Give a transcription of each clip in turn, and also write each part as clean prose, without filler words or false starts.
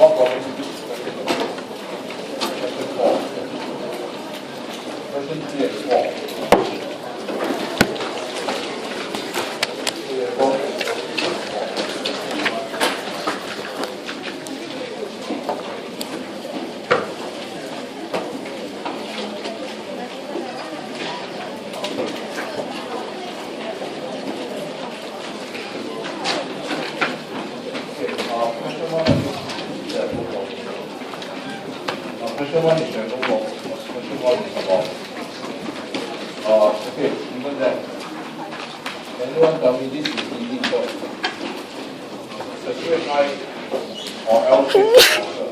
What problem is this? Question 4. Question 3 and 4. Question 1 is no problem. Question 1 is about okay, given that, can anyone tell me this is easy first? It's a straight line or L-shaped water.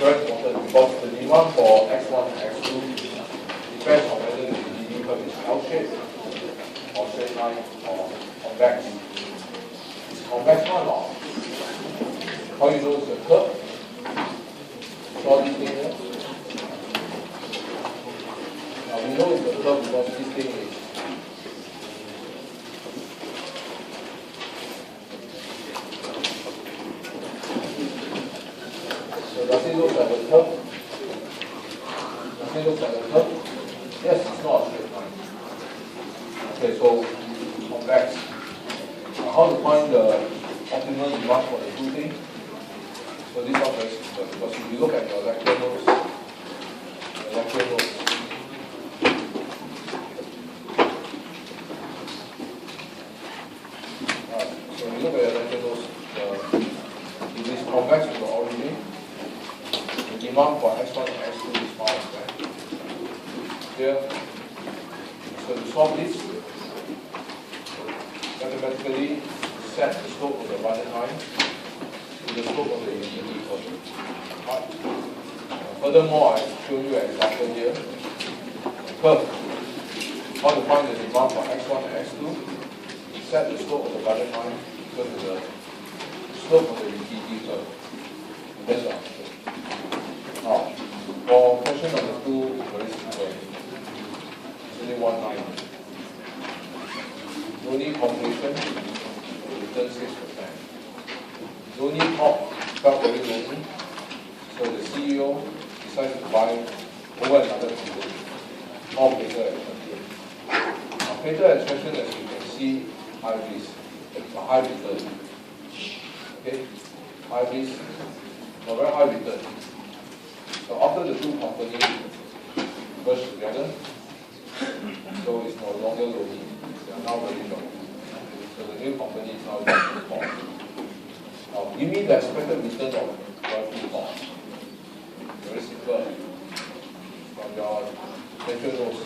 Very important because the demand for X1 and X2 depends on whether the ED curve is L-shaped or straight line or convex. It's convex one or how you know it's a curve? Draw this thing here. Now we know it's a curve because this thing is so does it look like a curve? Does it look like a curve? Yes, it's not a straight line. Okay, so convex. Now how to find the optimal demand for the two things? So this one very simple because if you look at your lecture notes, so you look at your lecture notes, it is convex to the origin. The demand for X1 and X2 is found there. Here, so to solve this, mathematically set the slope of the running line to the slope of the unity curve. Right. Furthermore, I show you an example here. Curve. How to find the demand for X1 and X2? Set the slope of the running line equal to the slope of the utility curve. That's the answer. Now, for question number 2, very simple. It's only one line. No need calculation, return 6%. No need top felt very lonely, so the CEO decided to buy over another building, all greater expansion. Now, greater expansion, as you can see, high risk, a high return. Okay, high risk, a very high return. So after the two companies merge together, so it's no longer lonely. They are now very strong. So the new company is now very strong. Now, give me the expected return of royalty cost. Very simple. From your lecture notes,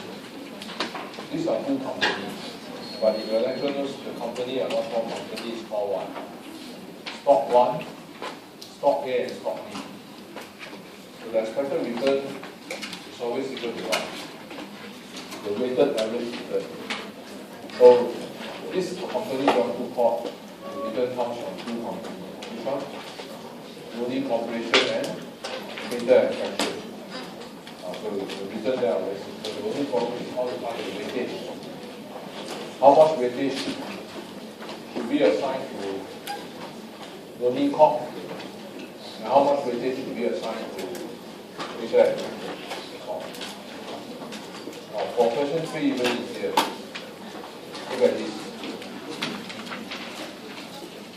these are two companies. But in your lecture notes, the company are not called company, is called what? Stock 1, stock A, and stock B. So the expected return is always equal to what? The weighted average return. So this company you want to call the return comes from two companies. Only corporation and greater expansion. So the reason there are very simple. The only problem is how to find the weightage. How much weightage should be assigned to only corp, and how much weightage should be assigned to greater expansion. Now for question 3, even easier. Look at this.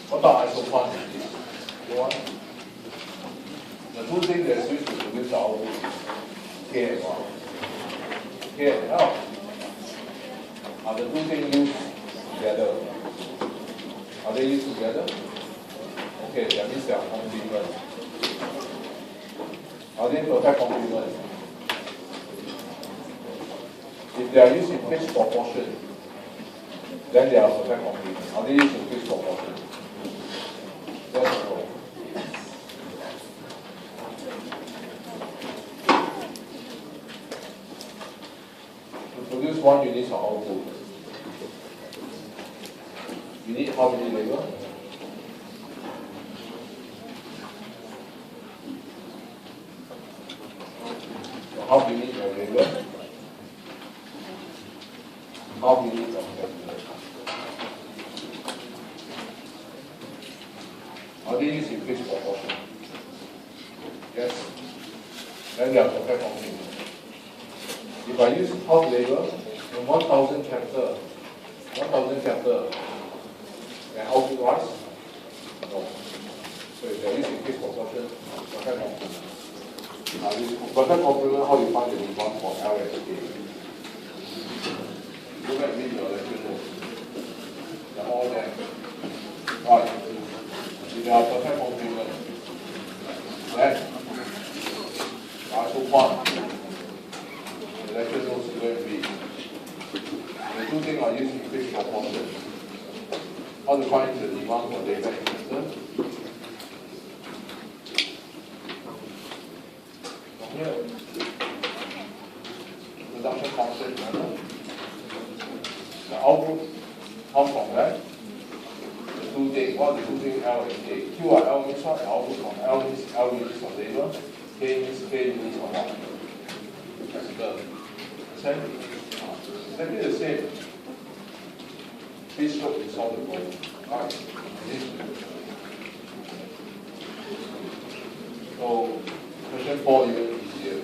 What are isoplans is this? One. The two things that switch to produce our K and L. K and L are the two things used together. Are they used together? Okay, that means they are complement. Are they perfect complement? If they are used in fixed proportion, then they are perfect complement. Are they used in fixed proportion? That's the problem. To produce 1 unit of output, you need how many labor? So how do you need your labor? How do you need your labor? Are they used in fixed proportion? Yes. Then they are perfect complement. If I use half labor and 1,000 capital, can output rise? No. So if they are used in fixed proportion, perfect complement. Now this perfect complement, how you find the demand for L and K? Go back and read your lecture notes. They're all there. Right. If they are perfect complement, then so far, the lecture notes are going to be the two things are used in fixed proportion. How to find the demand for data center? From here, production function, remember? The output comes from that. The two things, what are the two things L and K? Q are L means what? Output from L means L units of labor. K means K units of what? Capital. Exactly the same. This stroke is solve the problem. Right. So question 4 even easier.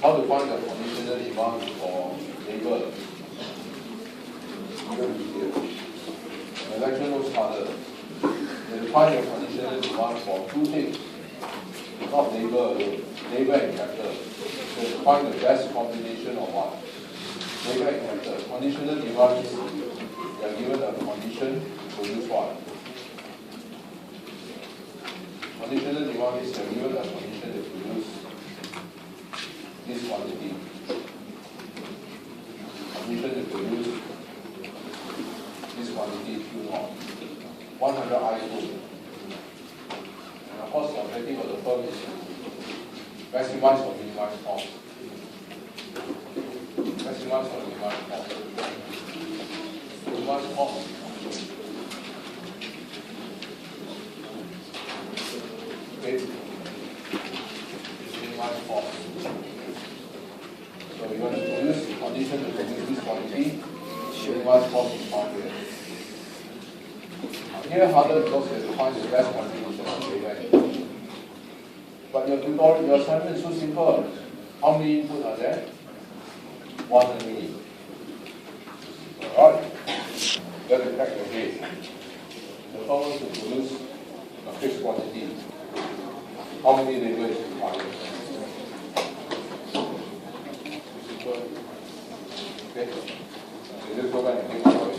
How to find the conditional demand for labor? Even easier. The lecture notes harder. You find your conditional demand for two things. Not labor alone, labor and capital. So to find the best combination of what? Labor and capital. Conditional demand is you are given a condition to produce what? Conditional demand is you are given a condition to produce this quantity. Condition to produce this quantity Q0. 100 I2. And of course, the objective of the firm is to maximize or minimize cost. Maximize or minimize cost. Minimize cost. Okay. Minimize cost. So we want to produce condition to produce this quantity. Minimize cost is found here. Here harder because you have to find the best combination of labor. But your tutorial, your assignment is so simple. How many input are there? One only. Alright. You have to crack your head. The problem to produce a fixed quantity. How many labor is required? Simple. Okay? So just go back and think about it.